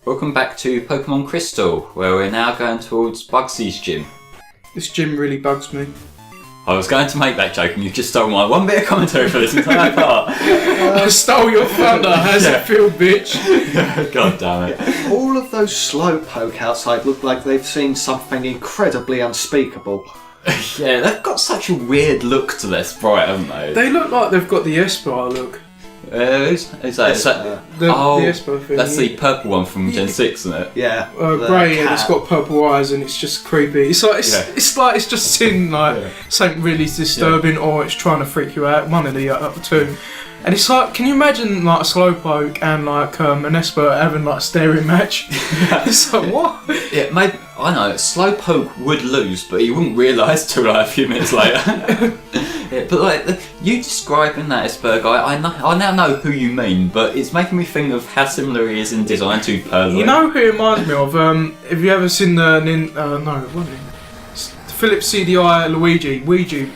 Welcome back to Pokemon Crystal, where we're now going towards Bugsy's gym. This gym really bugs me. I was going to make that joke and you just stole my one bit of commentary for this entire part. I stole your thunder, how's it feel, bitch? God damn it. All of those Slowpoke outside look like they've seen something incredibly unspeakable. Yeah, they've got such a weird look to their sprite, haven't they? They look like they've got the Esper look. Is that? The Esper thing. That's the purple one from Gen 6, isn't it? Yeah. Grey, and it's got purple eyes, and it's just creepy. It's like it's just seen something really disturbing, or it's trying to freak you out. One of the two. And it's like, can you imagine like a Slowpoke and like an Esper having like a staring match? It's like, what? Yeah, maybe, I know, Slowpoke would lose, but he wouldn't realise till like a few minutes later. Yeah, but like, you describing that Esper guy, I now know who you mean, but it's making me think of how similar he is in design to Perlo. You know who it reminds me of? Have you ever seen the Philips CDI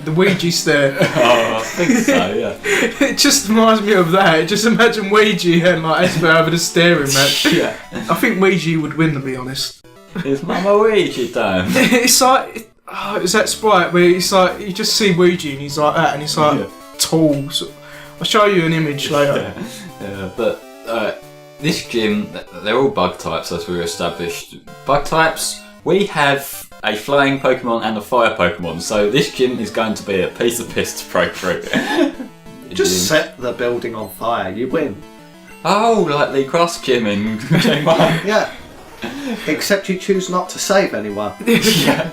the Ouija stare? Oh, I think so, yeah. It just reminds me of that. Just imagine Ouija and like Esper having a staring match. Yeah. I think Ouija would win, to be honest. It's Mama Ouija time. It's like, it's that sprite where it's like, you just see Ouija and he's like that, and he's like tall. So I'll show you an image later. Yeah, but this gym, they're all bug types as we established. Bug types, we have a flying Pokemon and a fire Pokemon, so this gym is going to be a piece of piss to break through. Just set the building on fire, you win. Oh, like the Cross Gym in Game 1. Yeah. Except you choose not to save anyone. Yeah.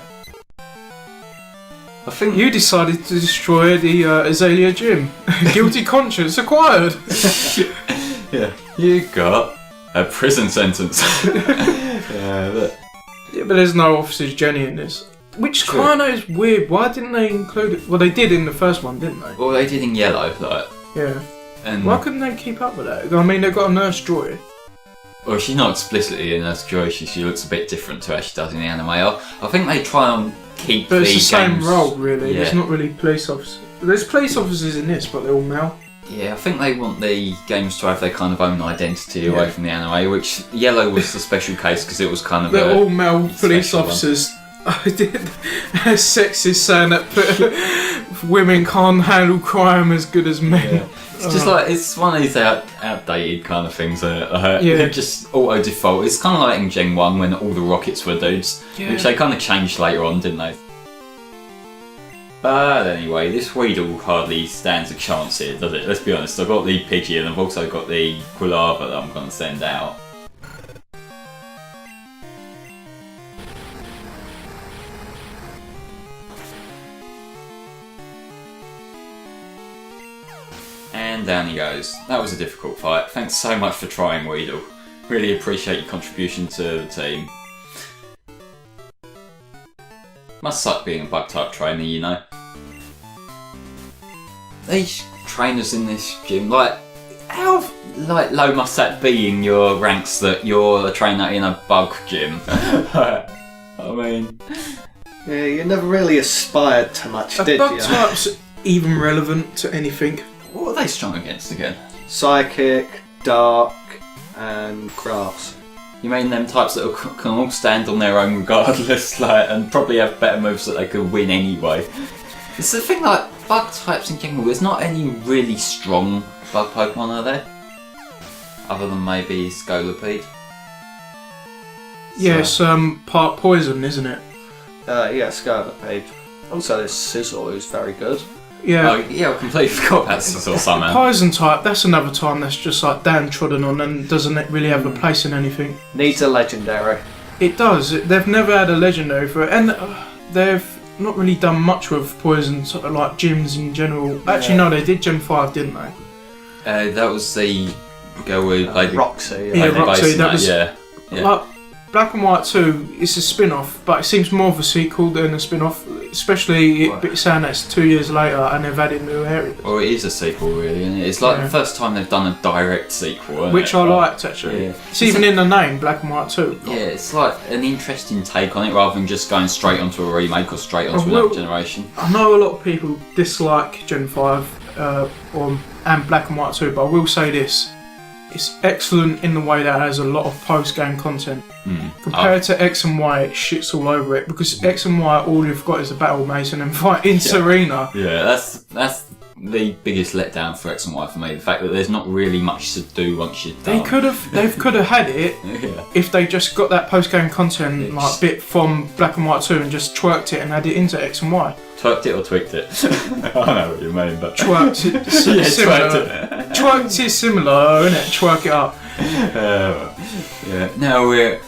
I think You decided to destroy the Azalea gym. Guilty conscience acquired. Yeah. You got a prison sentence. Yeah, but there's no Officer's Jenny in this. Which kind of is weird. Why didn't they include it? Well, they did in the first one, didn't they? Well, they did in yellow, like. Yeah. And Why couldn't they keep up with that? I mean, they've got a Nurse Joy. well, she's not explicitly in Nurse Joy. She looks a bit different to how she does in the anime. I think they try and keep But it's the same games- role, really. Yeah. It's not really police officers. There's police officers in this, but they're all male. Yeah, I think they want the games to have their kind of own identity away from the anime, which Yellow was the special case because it was kind of They're all male police special one. officers. I did a sexist saying that women can't handle crime as good as men. Yeah. It's just like, it's one of these outdated kind of things. It just auto default. It's kind of like in Gen 1 when all the rockets were dudes, which they kind of changed later on, didn't they? But anyway, this Weedle hardly stands a chance here, does it? Let's be honest, I've got the Pidgey and I've also got the Quilava that I'm going to send out. And down he goes. That was a difficult fight. Thanks so much for trying, Weedle. Really appreciate your contribution to the team. Must suck being a bug type trainer, you know. These trainers in this gym, like, how low must that be in your ranks that you're a trainer in a bug gym? I mean, Yeah, you never really aspired to much, did bug you? types even relevant to anything? what are they strong against again? Psychic, Dark, and Grass. You mean them types that can all stand on their own regardless, like, and probably have better moves that they could win anyway. It's the thing, like, bug types in general, there's not any really strong bug Pokemon, are there? Other than maybe Scolipede. Yeah, it's part poison, isn't it? Yeah, Scarlet. Also, there's Sizzle, who's very good. Yeah. Oh, yeah, I completely forgot about Sizzle somehow. Poison type, that's another time that's just like downtrodden on and doesn't really have a place in anything. Needs a legendary. It does. They've never had a legendary for it, and they've not really done much with poison, sort of like gyms in general. Actually, no, they did Gen 5, didn't they? That was the girl who played Roxy. Yeah, the Roxy, bass in that was- yeah. Like Black and White 2, it's a spin-off, but it seems more of a sequel than a spin-off, especially saying that's 2 years later and they've added new areas. Well, it is a sequel, really, isn't it? It's like the first time they've done a direct sequel, isn't Which it? I liked, actually. Yeah. It's even in the name, Black and White 2. Yeah, it's like an interesting take on it rather than just going straight onto a remake or straight onto another generation. I know a lot of people dislike Gen 5 and Black and White 2, but I will say this. it's excellent in the way that it has a lot of post-game content. Compared to X and Y, it shits all over it, because X and Y, all you've got is a battle mason and fight in Serena. Yeah, that's the biggest letdown for X and Y for me. The fact that there's not really much to do once you're done. They could have had it if they just got that post-game content bit from Black and White 2 and just twerked it and added it into X and Y. Twerked it or tweaked it? I know what you mean, but... Twerked it. Twerked is similar, isn't it? Twerk it up. Yeah. Now we're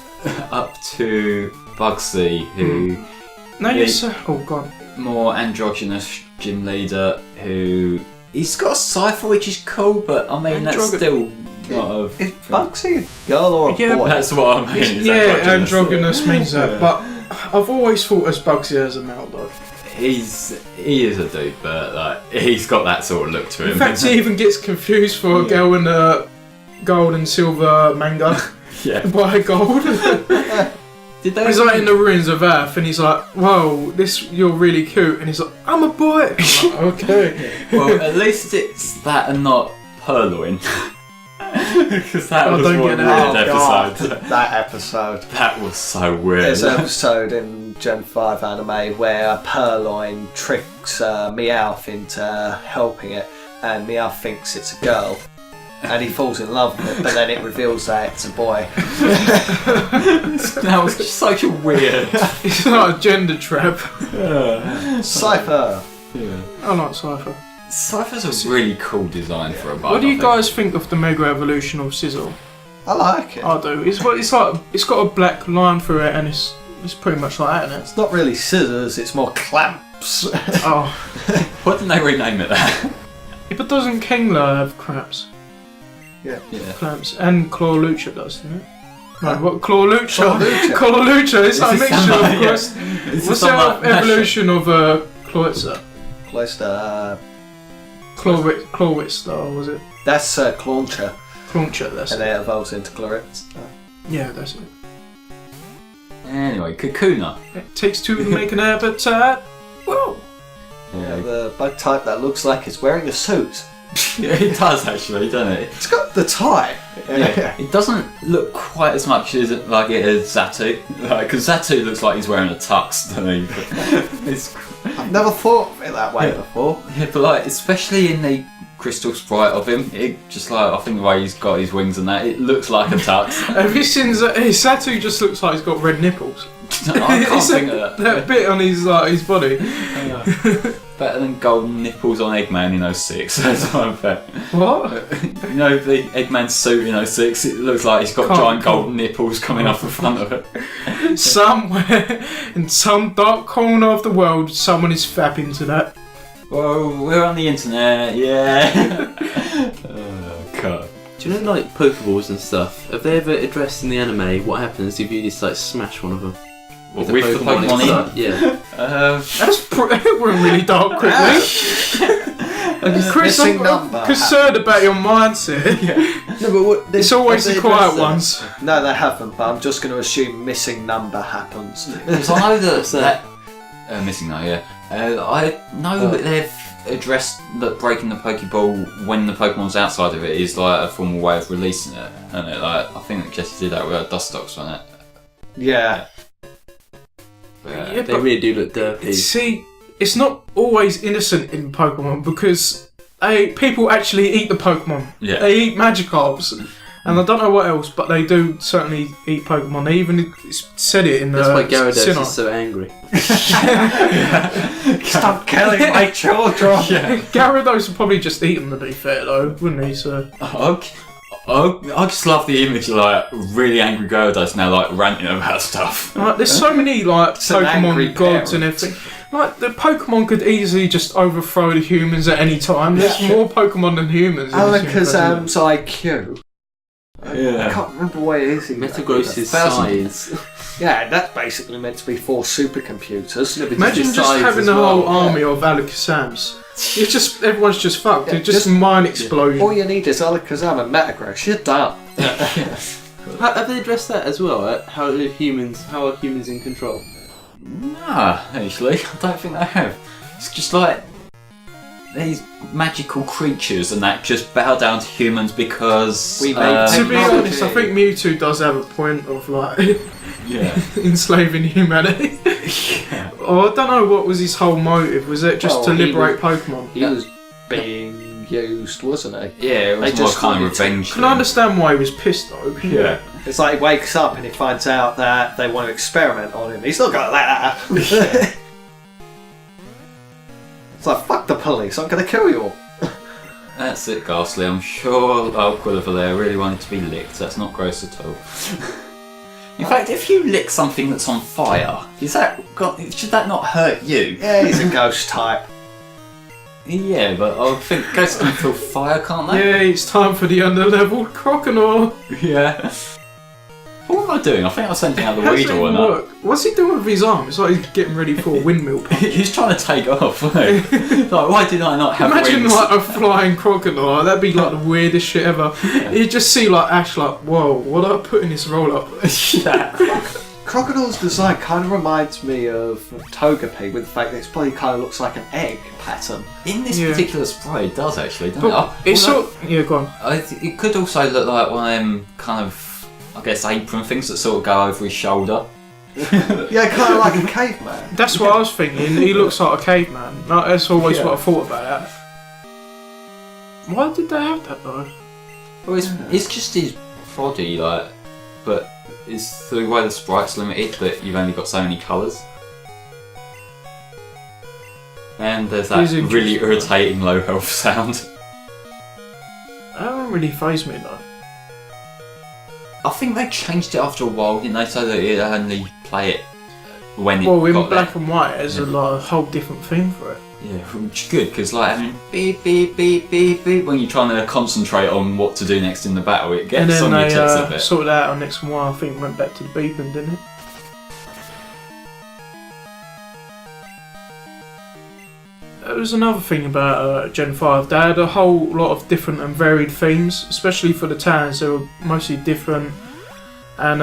up to Bugsy, who... Oh god. More androgynous gym leader who... He's got a cipher, which is cool, but I mean, that's still not of... Is Bugsy a girl or a boy? That's what I mean. Androgynous means that, but I've always thought as Bugsy as a male though. He is a dude, but he's got that sort of look to him. In fact, he even gets confused for a girl in a gold and silver manga. By gold. He's in the ruins of Earth, and he's like, "Whoa, you're really cute," and he's like, "I'm a boy." I'm like, okay. Well, at least it's that and not Purloin. Because that was one weird episode. That episode. That was so weird. There's an episode in Gen 5 anime where Purloin tricks Meowth into helping it, and Meowth thinks it's a girl, and he falls in love with it, but then it reveals that it's a boy. That was just such a weird... It's not a gender trap. Cypher. Yeah. I like Cypher. Cypher's a really cool design for a bug. What do you guys think of the Mega Evolution of Sizzle? I like it. I do. It's like it's got a black line through it, and it's pretty much like that, isn't it? It's not really scissors. It's more clamps. Oh, why didn't they rename it that? But doesn't Kingler have clamps? Yeah. Clamps, and Clawlucha does, doesn't it? No, what Clawlucha? Clawlucha. It's like a mixture, of course. What's the evolution of Cloyster? Clawwitster, was it? That's Clauncher. Clauncher, that's and it. And it evolves into Claritz. Yeah, that's it. Anyway, Kakuna. It takes two to make an habitat. Whoa! Yeah, the bug type that looks like it's wearing a suit. Yeah, it does actually, doesn't it? It's got the tie. Yeah. It doesn't look quite as much as like it is Zatu. Because Zatu looks like he's wearing a tux, doesn't he? I've never thought of it that way before. Yeah, but especially in the crystal sprite of him, it just I think the way he's got his wings and that, it looks like a tux. Have you seen Zatu? Just looks like he's got red nipples. I can't think of that. That bit on his body. Better than golden nipples on Eggman in 06. That's what I bet. What? You know the Eggman suit in 06? It looks like he's got giant golden nipples coming off the front of it. Somewhere in some dark corner of the world, someone is fapping to that. Well, we're on the internet, yeah. Oh god. Do you know Pokeballs and stuff? Have they ever addressed in the anime what happens if you just smash one of them? With the Pokemon in? Yeah. That went really dark quickly. Chris, I'm concerned about your mindset. No, but it's always the quiet ones. No, they haven't, but I'm just going to assume missing number happens. Because I know that missing number, yeah. I know that they've addressed that breaking the Pokeball when the Pokemon's outside of it is a formal way of releasing it, and I think that Jesse did that with Dustox on it. Yeah. They really do look dirty. See, it's not always innocent in Pokemon because people actually eat the Pokemon. Yeah. They eat Magikarps. And I don't know what else, but they do certainly eat Pokemon. They even said it in the That's why Gyarados is so angry. Stop killing my children! Gyarados would probably just eat them, to be fair, though, wouldn't he? So. I just love the image of really angry Gyarados now ranting about stuff. There's so many Pokemon gods and everything. The Pokemon could easily just overthrow the humans at any time. There's more Pokemon than humans. Alakazam's IQ. Yeah. I can't remember what it is. Metagross's size. Yeah, that's basically meant to be 4 supercomputers. Imagine just having a whole army of Alakazams. Everyone's just fucked. It's just mine explosion. All you need is Alakazam and Metagross. You're done. Have they addressed that as well? How are humans in control? Nah, actually, I don't think they have. It's just these magical creatures and that just bow down to humans because We made To be Technology. honest, I think Mewtwo does have a point of like yeah. enslaving humanity. Yeah. Or I don't know what was his whole motive. Was it just Well, to he liberate Pokemon? He was being used, wasn't he? Yeah, it was They more just kind of wanted to- revenge. Can I understand why he was pissed though? Yeah. It's like he wakes up and he finds out that they want to experiment on him. He's not going to let that. It's like, fuck the police, I'm going to kill you all. That's it, Ghastly. I'm sure Quilliver there really wanted to be licked. That's not gross at all. In fact, if you lick something that's on fire, should that not hurt you? Yeah, he's a ghost type. Yeah, but I would think ghosts can feel fire, can't they? Yeah, it's time for the underleveled Croconaw. Yeah. What am I doing? I think I was sending out the How does weed it or even not. work? What's he doing with his arm? It's like he's getting ready for a windmill punch. He's trying to take off. Like, why did I not have Imagine wings? like a flying crocodile. That'd be like the weirdest shit ever. You'd just see like Ash like, whoa, what did I put in this roll up? Yeah. Crocodile's design kind of reminds me of Togepi with the fact that it's probably kind of looks like an egg pattern. In this Yeah. particular spray, it does actually, doesn't But it? it's Although- sort. Yeah, go on. It could also look like one of them kind of, I guess, apron things that sort of go over his shoulder. Yeah, kind of like a caveman. That's what I was thinking. He looks like a caveman. Like, that's always Yeah. what I thought about that. Why did they have that though? Well, it's just his body, like, but it's the way the sprite's limited that you've only got so many colours. And there's that It's interesting. really irritating low health sound. That don't really faze me though. I think they changed it after a while, didn't they, so that it only play it when it Well, in got black there. and white, there's a like, whole different theme for it. Yeah, which is good, because like having beep, beep, beep, beep, beep, when you're trying to concentrate on what to do next in the battle, it And gets then on your they tits a bit. sorted out on X and Y. I think it went back to the beeping, didn't it? There was another thing about Gen 5. They had a whole lot of different and varied themes, especially for the towns. They were mostly different. And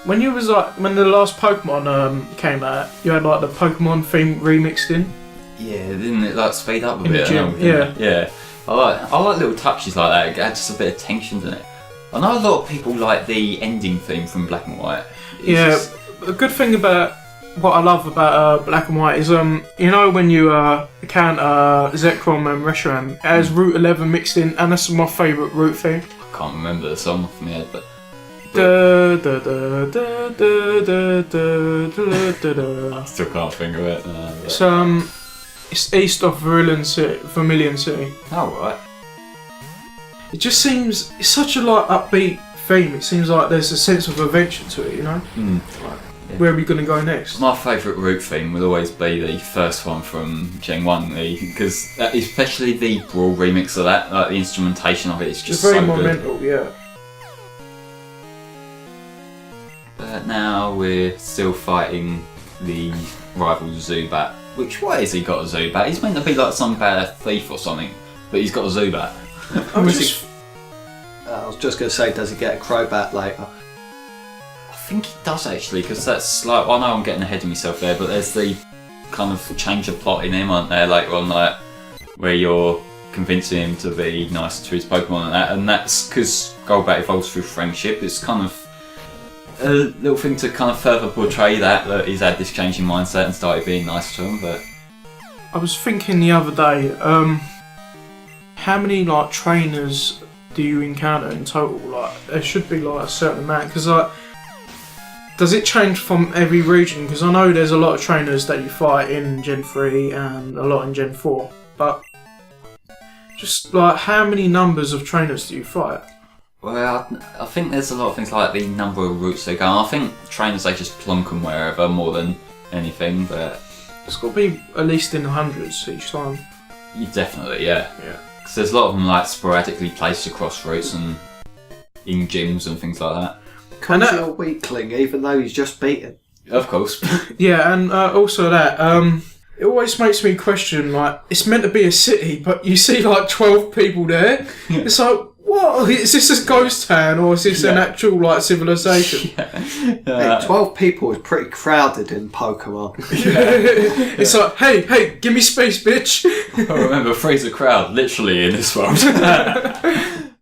when the last Pokemon came out, you had like the Pokemon theme remixed in. Yeah, didn't it like speed up a In the bit? gym, and everything? Yeah. I like little touches like that. It adds just a bit of tension to it. I know a lot of people like the ending theme from Black and White. It's Yeah, just- the good thing about what I love about Black and White is you know when you count Zekrom and Reshiram, it has Route 11 mixed in, and that's my favourite route thing. I can't remember the song off my head, but Da, da, da, da, da, da, da, da, da, da. I still can't think of it. But it's east of Vermilion City. Oh right. It just seems it's such a like upbeat theme. It seems like there's a sense of adventure to it. You know, Mm. where are we gonna go next? My favourite route theme will always be the first one from Gen 1, because especially the Brawl remix of that, like the instrumentation of it is It's just very so good. monumental. Yeah. But now we're still fighting the rival Zubat. Why has he got a Zubat? He's meant to be like some bad thief or something, but he's got a Zubat. I I was just going to say, does he get a Crobat later? I think he does actually, because that's like, I know I'm getting ahead of myself there, but there's the kind of change of plot in him, aren't there, later on, like, where you're convincing him to be nicer to his Pokemon and that's because Golbat evolves through friendship. It's kind of a little thing to kind of further portray that he's had this change in mindset and started being nice to him, but I was thinking the other day, how many like trainers do you encounter in total? Like, there should be like a certain amount, because like, does it change from every region? Because I know there's a lot of trainers that you fight in Gen 3 and a lot in Gen 4, but just like, how many numbers of trainers do you fight? well, I think there's a lot of things like the number of routes they go on. I think trainers, they just plonk them wherever more than anything, but It's got to be at least in the hundreds each time. you definitely, yeah. Yeah. Because there's a lot of them like sporadically placed across routes and in gyms and things like that. And He's that, a weakling, even though he's just beaten. Of course. yeah, and also that, it always makes me question, like, it's meant to be a city, but you see like 12 people there. It's like, what? Is this a ghost town or is this an actual like civilization? Hey, 12 people is pretty crowded in Pokemon. It's like, hey, give me space, bitch. I remember Fraser Crowd literally in this world.